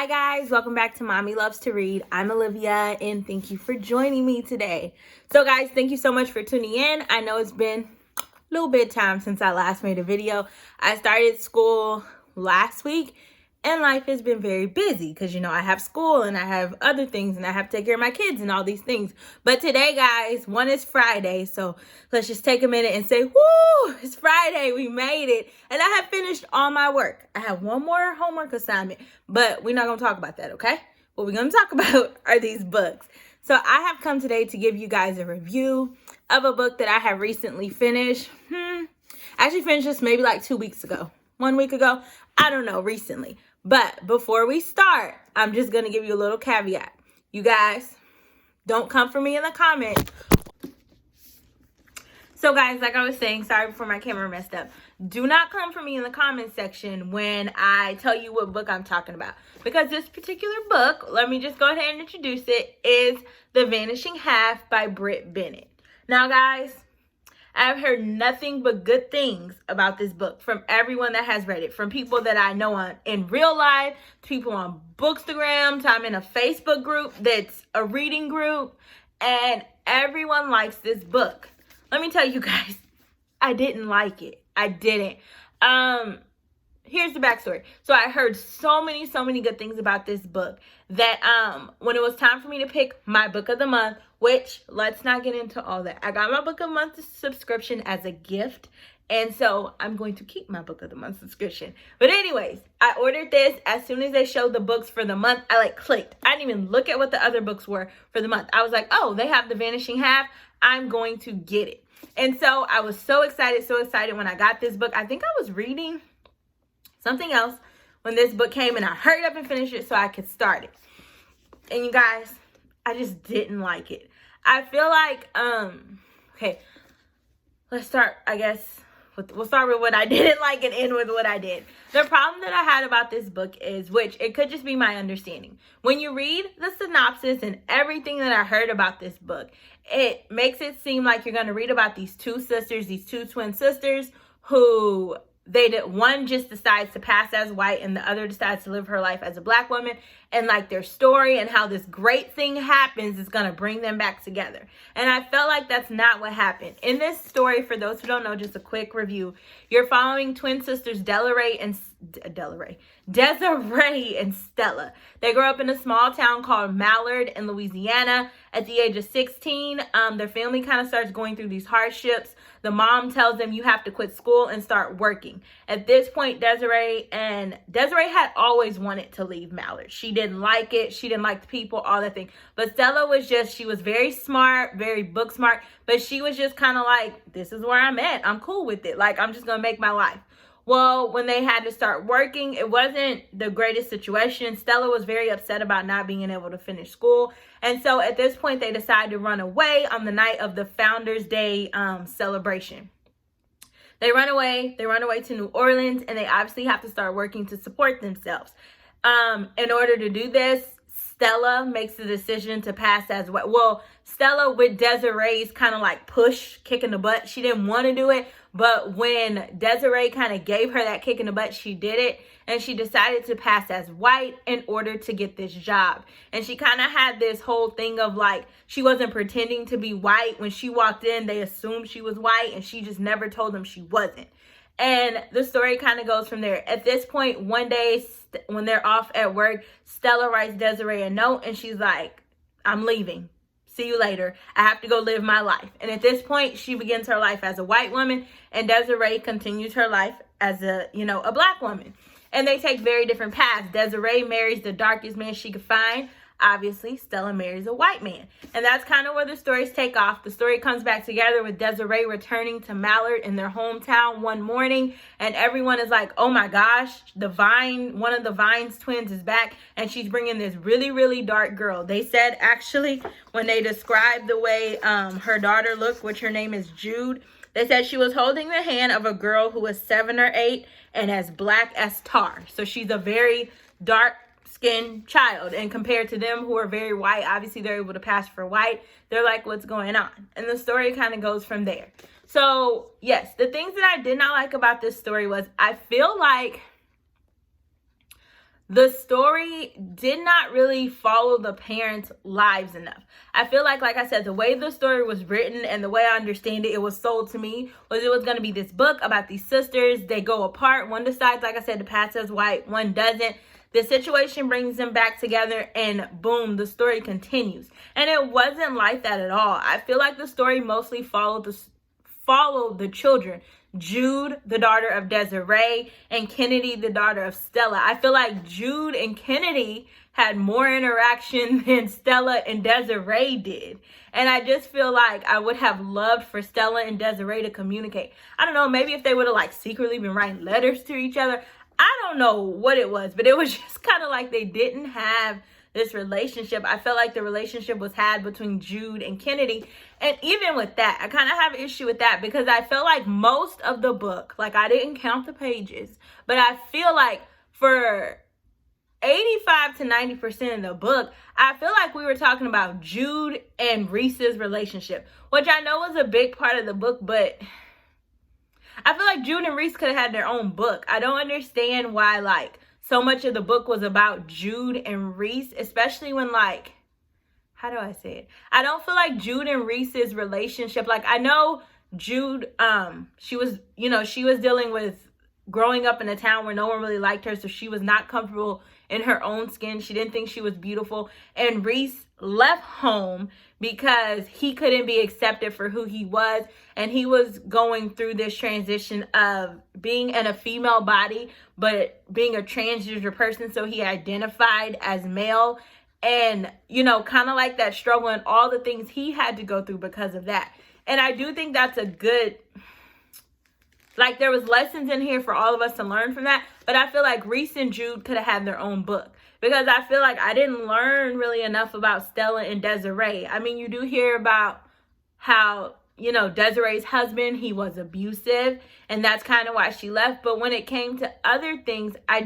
Hi guys, welcome back to Mommy Loves to Read. I'm Olivia and thank you for joining me today. So guys, thank you so much for tuning in. I know it's been a little bit of time since I last made a video. I started school last week and life has been very busy because I have school and I have other things and I have to take care of my kids and all these things. But today guys, one is Friday, so let's just take a minute and say, woo, it's Friday, we made it. And I have finished all my work. I have one more homework assignment, but we're not gonna talk about that, okay? What we're gonna talk about are these books. So I have come today to give you guys a review of a book that I have recently finished. I actually finished this maybe like 2 weeks ago, 1 week ago, I don't know, recently. But before we start, I'm just going to give you a little caveat. You guys, don't come for me in the comments. So guys, like I was saying, sorry before my camera messed up. Do not come for me in the comment section when I tell you what book I'm talking about. Because this particular book, let me just go ahead and introduce it, is The Vanishing Half by Britt Bennett. Now guys, I've heard nothing but good things about this book from everyone that has read it, from people that I know in real life, to people on Bookstagram, to I'm in a Facebook group that's a reading group, and everyone likes this book. Let me tell you guys, I didn't like it. I didn't. Here's the backstory. So I heard so many good things about this book that when it was time for me to pick my book of the month, which let's not get into all that. I got my book of the month subscription as a gift. And so I'm going to keep my book of the month subscription. But anyways, I ordered this. As soon as they showed the books for the month, I clicked. I didn't even look at what the other books were for the month. I was like, oh, they have The Vanishing Half. I'm going to get it. And so I was so excited when I got this book. I think I was reading something else when this book came and I hurried up and finished it so I could start it. And you guys, I just didn't like it. I feel like, okay, let's start, I guess, we'll start with what I didn't like and end with what I did. The problem that I had about this book is, which it could just be my understanding. When you read the synopsis and everything that I heard about this book, it makes it seem like you're going to read about these two sisters, these two twin sisters who one just decides to pass as white and the other decides to live her life as a black woman, and their story and how this great thing happens is going to bring them back together. And I felt like that's not what happened. In this story, for those who don't know, just a quick review, you're following twin sisters Desiree and Stella. They grew up in a small town called Mallard in Louisiana. At the age of 16, their family kind of starts going through these hardships. The mom tells them you have to quit school and start working. At this point, Desiree had always wanted to leave Mallard. She didn't like it. She didn't like the people, all that thing. But Stella she was very smart, very book smart, but she was just kind of like, this is where I'm at. I'm cool with it. I'm just going to make my life. Well, when they had to start working, it wasn't the greatest situation. Stella was very upset about not being able to finish school. And so at this point, they decided to run away on the night of the Founders Day celebration. They run away to New Orleans, and they obviously have to start working to support themselves. In order to do this, Stella makes the decision to pass as well. Well, Stella, with Desiree's kind of push, kick in the butt, she didn't want to do it. But when Desiree kind of gave her that kick in the butt, she did it. And she decided to pass as white in order to get this job. And she kind of had this whole thing of she wasn't pretending to be white. When she walked in, they assumed she was white and she just never told them she wasn't. And the story kind of goes from there. At this point, one day when they're off at work, Stella writes Desiree a note and she's like, I'm leaving. See you later. I have to go live my life. And at this point, she begins her life as a white woman, and Desiree continues her life as a black woman. And they take very different paths. Desiree marries the darkest man she could find. Obviously, Stella marries a white man. And that's kind of where the stories take off. The story comes back together with Desiree returning to Mallard in their hometown one morning. And everyone is like, oh my gosh, one of the Vine's twins is back. And she's bringing this really dark girl. They said actually when they described the way her daughter looked, which her name is Jude, they said she was holding the hand of a girl who was 7 or 8 and as black as tar. So she's a very dark skinned child, and compared to them who are very white, obviously they're able to pass for white. They're like, what's going on? And the story kind of goes from there. So yes, the things that I did not like about this story was I feel like the story did not really follow the parents' lives enough. I feel like I said, the way the story was written and the way I understand it, it was sold to me, was it was going to be this book about these sisters. They go apart. One decides, like I said, to pass as white. One doesn't. The situation brings them back together, and boom, the story continues. And it wasn't like that at all. I feel like the story mostly followed the children. Jude, the daughter of Desiree, and Kennedy, the daughter of Stella. I feel like Jude and Kennedy had more interaction than Stella and Desiree did. And I just feel like I would have loved for Stella and Desiree to communicate. I don't know, maybe if they would have secretly been writing letters to each other. I don't know what it was, but it was just kind of like they didn't have this relationship. I felt like the relationship was had between Jude and Kennedy. And even with that, I kind of have an issue with that, because I feel like most of the book, I didn't count the pages, but I feel like for 85 to 90% of the book, I feel like we were talking about Jude and Reese's relationship, which I know was a big part of the book, but I feel like Jude and Reese could have had their own book. I don't understand why, so much of the book was about Jude and Reese, especially when, how do I say it? I don't feel like Jude and Reese's relationship, I know Jude, she was dealing with growing up in a town where no one really liked her, so she was not comfortable in her own skin. She didn't think she was beautiful. And Reese left home because he couldn't be accepted for who he was, and he was going through this transition of being in a female body but being a transgender person, so he identified as male, and kind of that struggle and all the things he had to go through because of that. And I do think that's a good, there was lessons in here for all of us to learn from that. But I feel like Reese and Jude could have had their own book, because I feel like I didn't learn really enough about Stella and Desiree. I mean, you do hear about how, Desiree's husband, he was abusive, and that's kind of why she left. But when it came to other things, I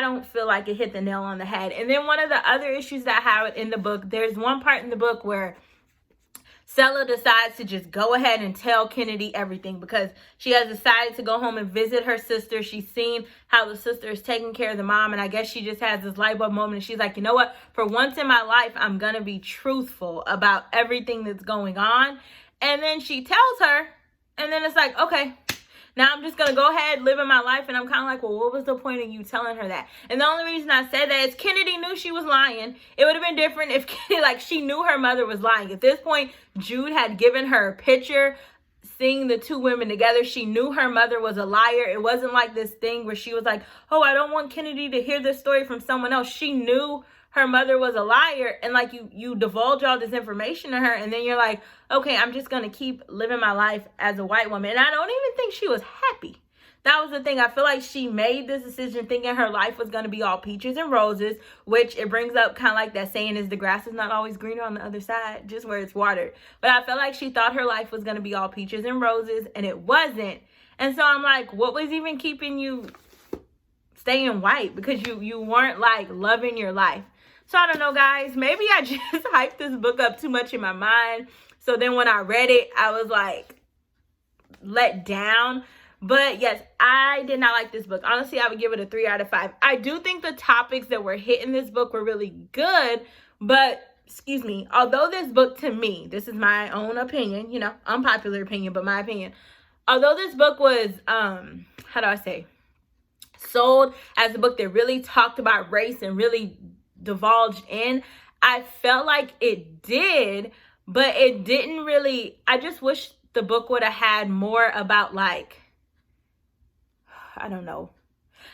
don't feel like it hit the nail on the head. And then one of the other issues that I have in the book, there's one part in the book where Stella decides to just go ahead and tell Kennedy everything, because she has decided to go home and visit her sister. She's seen how the sister is taking care of the mom, and I guess she just has this light bulb moment, and she's like, you know what? For once in my life, I'm going to be truthful about everything that's going on. And then she tells her, and then it's like, okay, now I'm just going to go ahead, live in my life. And I'm kind of like, well, what was the point of you telling her that? And the only reason I said that is Kennedy knew she was lying. It would have been different if she knew her mother was lying. At this point, Jude had given her a picture, seeing the two women together. She knew her mother was a liar. It wasn't like this thing where she was like, oh, I don't want Kennedy to hear this story from someone else. She knew her mother was a liar, and you divulge all this information to her, and then you're like, okay, I'm just gonna keep living my life as a white woman. And I don't even think she was happy. That was the thing. I feel like she made this decision thinking her life was gonna be all peaches and roses, which it brings up kind of like that saying is, the grass is not always greener on the other side, just where it's watered. But I felt like she thought her life was gonna be all peaches and roses, and it wasn't. And so I'm like, what was even keeping you staying white? Because you weren't loving your life. So I don't know, guys. Maybe I just hyped this book up too much in my mind. So then when I read it, I was let down. But yes, I did not like this book. Honestly, I would give it a 3 out of 5. I do think the topics that were hit in this book were really good. But, excuse me, although this book, to me, this is my own opinion, unpopular opinion, but my opinion. Although this book was, how do I say, sold as a book that really talked about race and really divulged in, I felt like it did, but it didn't really. I just wish the book would have had more about I don't know.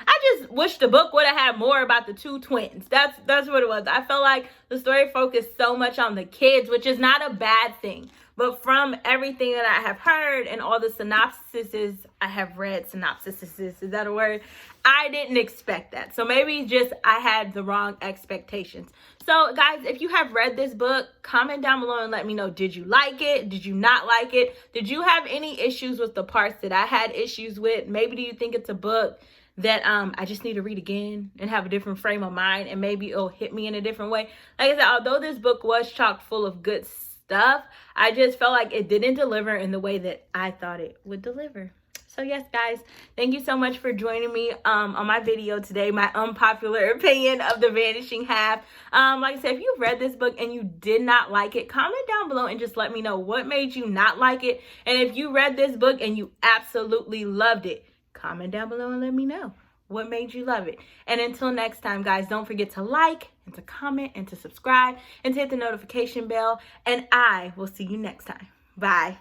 I just wish the book would have had more about the two twins. That's what it was. I felt like the story focused so much on the kids, which is not a bad thing. But from everything that I have heard and all the synopsises I have read, is that a word? I didn't expect that. So maybe just I had the wrong expectations. So guys, if you have read this book, comment down below and let me know. Did you like it? Did you not like it? Did you have any issues with the parts that I had issues with? Maybe do you think it's a book that I just need to read again and have a different frame of mind, and maybe it'll hit me in a different way? Like I said, although this book was chock full of good stuff, I just felt like it didn't deliver in the way that I thought it would deliver. So yes, guys, thank you so much for joining me on my video today, my unpopular opinion of The Vanishing Half. Like I said, if you've read this book and you did not like it, comment down below and just let me know what made you not like it. And if you read this book and you absolutely loved it, comment down below and let me know what made you love it. And until next time, guys, don't forget to like and to comment and to subscribe and to hit the notification bell. And I will see you next time. Bye.